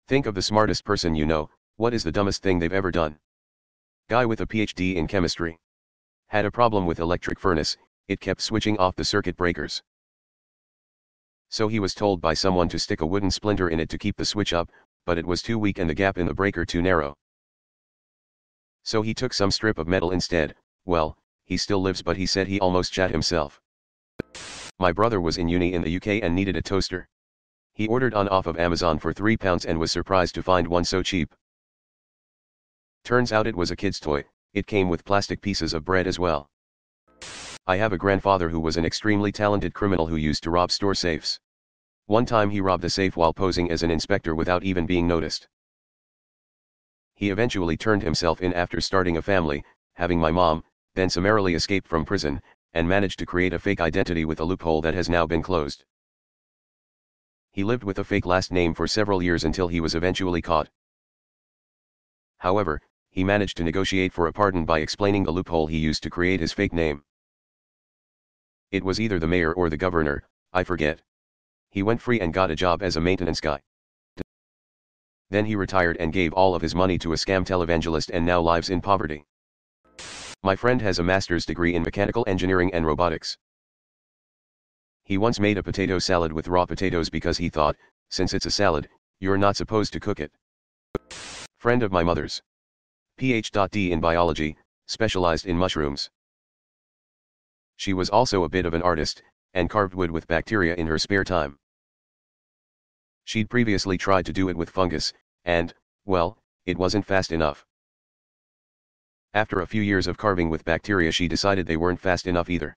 Think of the smartest person you know. What is the dumbest thing they've ever done? Guy with a PhD in chemistry. Had a problem with electric furnace, it kept switching off the circuit breakers. So he was told by someone to stick a wooden splinter in it to keep the switch up, but it was too weak and the gap in the breaker too narrow. So he took some strip of metal instead. Well, he still lives, but he said he almost shat himself. My brother was in uni in the UK and needed a toaster. He ordered on off of Amazon for £3 and was surprised to find one so cheap. Turns out it was a kid's toy. It came with plastic pieces of bread as well. I have a grandfather who was an extremely talented criminal who used to rob store safes. One time he robbed a safe while posing as an inspector without even being noticed. He eventually turned himself in after starting a family, having my mom, then summarily escaped from prison, and managed to create a fake identity with a loophole that has now been closed. He lived with a fake last name for several years until he was eventually caught. However, he managed to negotiate for a pardon by explaining the loophole he used to create his fake name. It was either the mayor or the governor, I forget. He went free and got a job as a maintenance guy. Then he retired and gave all of his money to a scam televangelist and now lives in poverty. My friend has a master's degree in mechanical engineering and robotics. He once made a potato salad with raw potatoes because he thought, since it's a salad, you're not supposed to cook it. Friend of my mother's. Ph.D. in biology, specialized in mushrooms. She was also a bit of an artist, and carved wood with bacteria in her spare time. She'd previously tried to do it with fungus, and, well, it wasn't fast enough. After a few years of carving with bacteria, she decided they weren't fast enough either.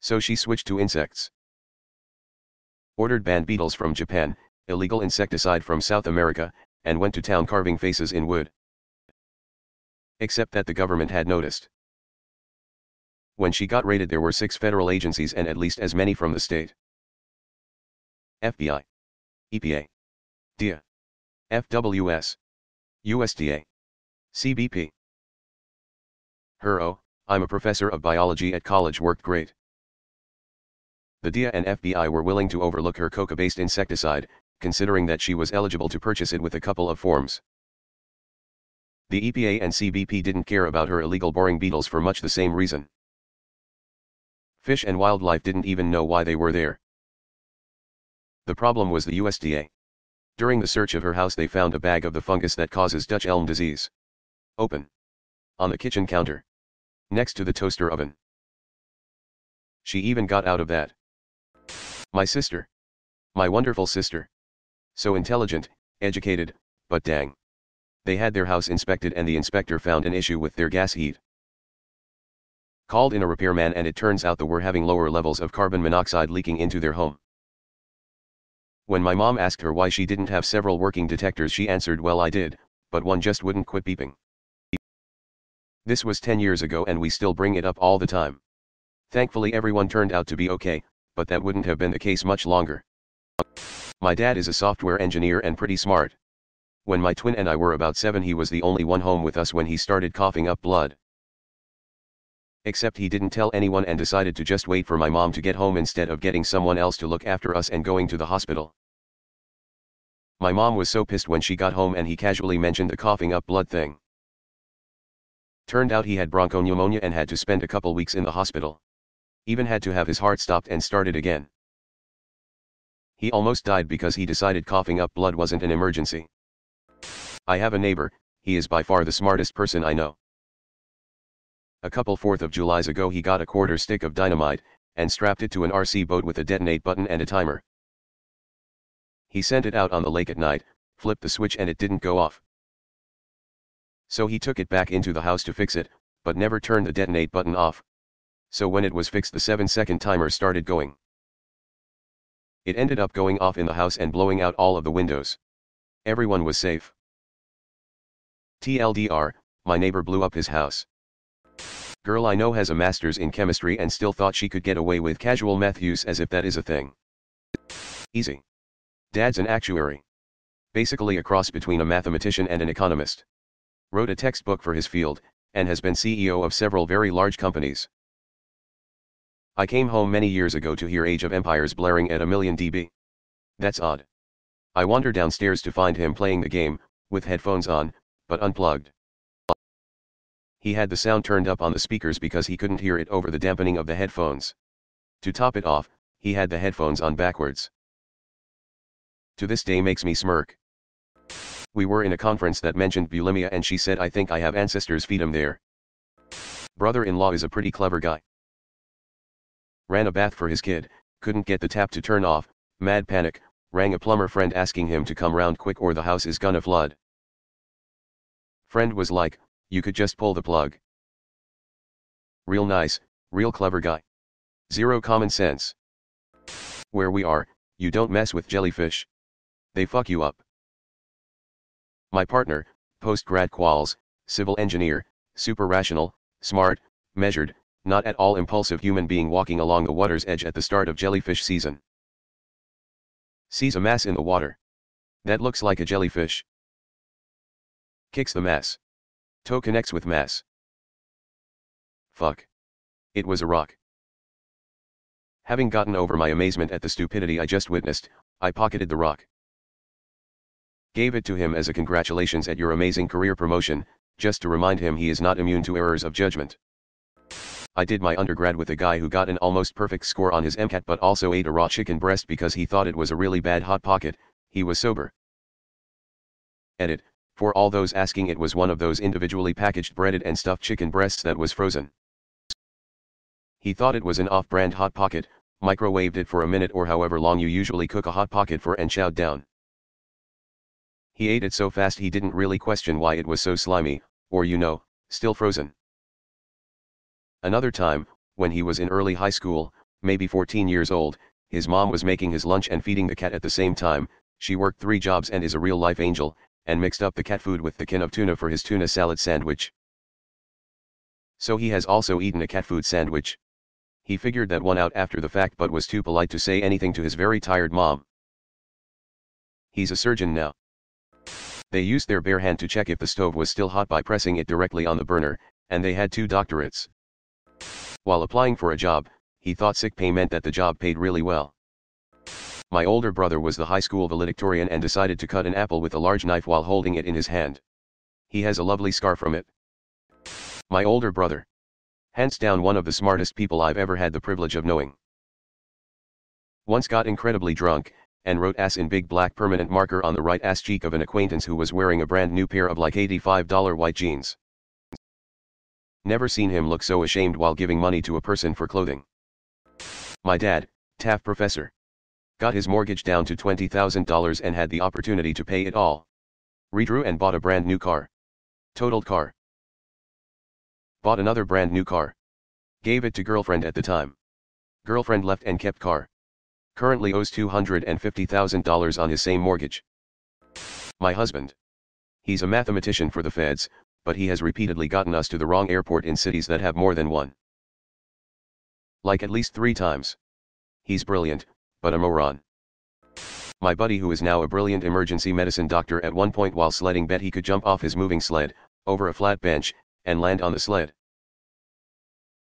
So she switched to insects. Ordered banned beetles from Japan, illegal insecticide from South America, and went to town carving faces in wood. Except that the government had noticed. When she got raided, there were 6 federal agencies and at least as many from the state. FBI, EPA, DIA, FWS, USDA, CBP. I'm a professor of biology at college, worked great. The DIA and FBI were willing to overlook her coca-based insecticide, considering that she was eligible to purchase it with a couple of forms. The EPA and CBP didn't care about her illegal boring beetles for much the same reason. Fish and Wildlife didn't even know why they were there. The problem was the USDA. During the search of her house, they found a bag of the fungus that causes Dutch elm disease. Open. On the kitchen counter. Next to the toaster oven. She even got out of that. My sister. My wonderful sister. So intelligent, educated, but dang. They had their house inspected and the inspector found an issue with their gas heat. Called in a repairman and it turns out they were having lower levels of carbon monoxide leaking into their home. When my mom asked her why she didn't have several working detectors, she answered, well, I did, but one just wouldn't quit beeping. This was 10 years ago and we still bring it up all the time. Thankfully everyone turned out to be okay, but that wouldn't have been the case much longer. My dad is a software engineer and pretty smart. When my twin and I were about 7, he was the only one home with us when he started coughing up blood. Except he didn't tell anyone and decided to just wait for my mom to get home instead of getting someone else to look after us and going to the hospital. My mom was so pissed when she got home and he casually mentioned the coughing up blood thing. Turned out he had bronchopneumonia and had to spend a couple weeks in the hospital. Even had to have his heart stopped and started again. He almost died because he decided coughing up blood wasn't an emergency. I have a neighbor, he is by far the smartest person I know. A couple 4th of Julys ago he got a quarter stick of dynamite, and strapped it to an RC boat with a detonate button and a timer. He sent it out on the lake at night, flipped the switch and it didn't go off. So he took it back into the house to fix it, but never turned the detonate button off. So when it was fixed, the 7-second timer started going. It ended up going off in the house and blowing out all of the windows. Everyone was safe. TLDR, my neighbor blew up his house. Girl I know has a master's in chemistry and still thought she could get away with casual meth use as if that is a thing. Easy. Dad's an actuary. Basically a cross between a mathematician and an economist. Wrote a textbook for his field, and has been CEO of several very large companies. I came home many years ago to hear Age of Empires blaring at 1,000,000 dB. That's odd. I wander downstairs to find him playing the game, with headphones on, but unplugged. He had the sound turned up on the speakers because he couldn't hear it over the dampening of the headphones. To top it off, he had the headphones on backwards. To this day makes me smirk. We were in a conference that mentioned bulimia and she said I think I have ancestors feed 'em there. Brother-in-law is a pretty clever guy. Ran a bath for his kid, couldn't get the tap to turn off, mad panic, rang a plumber friend asking him to come round quick or the house is gonna flood. Friend was like, you could just pull the plug. Real nice, real clever guy. Zero common sense. Where we are, you don't mess with jellyfish. They fuck you up. My partner, post-grad quals, civil engineer, super rational, smart, measured, not at all impulsive human being walking along the water's edge at the start of jellyfish season. Sees a mass in the water. That looks like a jellyfish. Kicks the mass. Toe connects with mass. Fuck. It was a rock. Having gotten over my amazement at the stupidity I just witnessed, I pocketed the rock. Gave it to him as a congratulations at your amazing career promotion, just to remind him he is not immune to errors of judgment. I did my undergrad with a guy who got an almost perfect score on his MCAT but also ate a raw chicken breast because he thought it was a really bad Hot Pocket. He was sober. Edit. For all those asking, it was one of those individually packaged breaded and stuffed chicken breasts that was frozen. He thought it was an off-brand Hot Pocket, microwaved it for a minute or however long you usually cook a Hot Pocket for and chowed down. He ate it so fast he didn't really question why it was so slimy, or still frozen. Another time, when he was in early high school, maybe 14 years old, his mom was making his lunch and feeding the cat at the same time. She worked 3 jobs and is a real-life angel, and mixed up the cat food with the can of tuna for his tuna salad sandwich. So he has also eaten a cat food sandwich. He figured that one out after the fact but was too polite to say anything to his very tired mom. He's a surgeon now. They used their bare hand to check if the stove was still hot by pressing it directly on the burner, and they had 2 doctorates. While applying for a job, he thought sick pay meant that the job paid really well. My older brother was the high school valedictorian and decided to cut an apple with a large knife while holding it in his hand. He has a lovely scar from it. My older brother. Hands down one of the smartest people I've ever had the privilege of knowing. Once got incredibly drunk, and wrote ass in big black permanent marker on the right ass cheek of an acquaintance who was wearing a brand new pair of like $85 white jeans. Never seen him look so ashamed while giving money to a person for clothing. My dad, TAF professor. Got his mortgage down to $20,000 and had the opportunity to pay it all. Redrew and bought a brand new car. Totaled car. Bought another brand new car. Gave it to girlfriend at the time. Girlfriend left and kept car. Currently owes $250,000 on his same mortgage. My husband. He's a mathematician for the feds, but he has repeatedly gotten us to the wrong airport in cities that have more than one. Like at least 3 times. He's brilliant, but a moron. My buddy who is now a brilliant emergency medicine doctor at one point while sledding bet he could jump off his moving sled, over a flat bench, and land on the sled.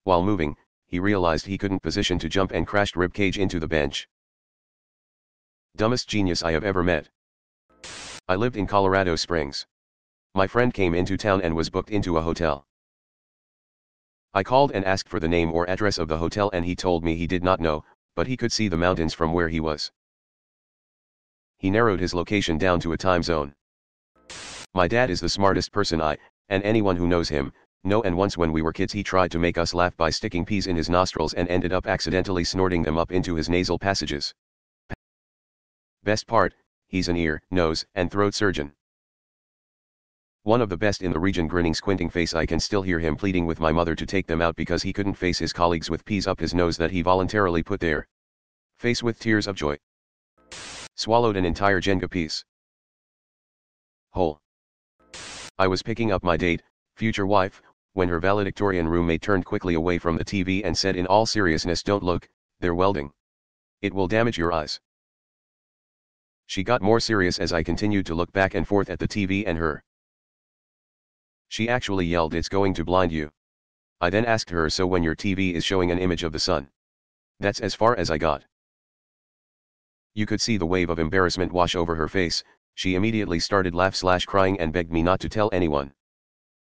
While moving, he realized he couldn't position to jump and crashed ribcage into the bench. Dumbest genius I have ever met. I lived in Colorado Springs. My friend came into town and was booked into a hotel. I called and asked for the name or address of the hotel and he told me he did not know, but he could see the mountains from where he was. He narrowed his location down to a time zone. My dad is the smartest person and anyone who knows him, know, and once when we were kids he tried to make us laugh by sticking peas in his nostrils and ended up accidentally snorting them up into his nasal passages. Best part, he's an ear, nose, and throat surgeon. One of the best in the region, grinning squinting face. I can still hear him pleading with my mother to take them out because he couldn't face his colleagues with peas up his nose that he voluntarily put there. Face with tears of joy. Swallowed an entire Jenga piece. Whole. I was picking up my date, future wife, when her valedictorian roommate turned quickly away from the TV and said in all seriousness, "Don't look, they're welding. It will damage your eyes." She got more serious as I continued to look back and forth at the TV and her. She actually yelled, "It's going to blind you." I then asked her, "So when your TV is showing an image of the sun?" That's as far as I got. You could see the wave of embarrassment wash over her face. She immediately started laugh/crying and begged me not to tell anyone.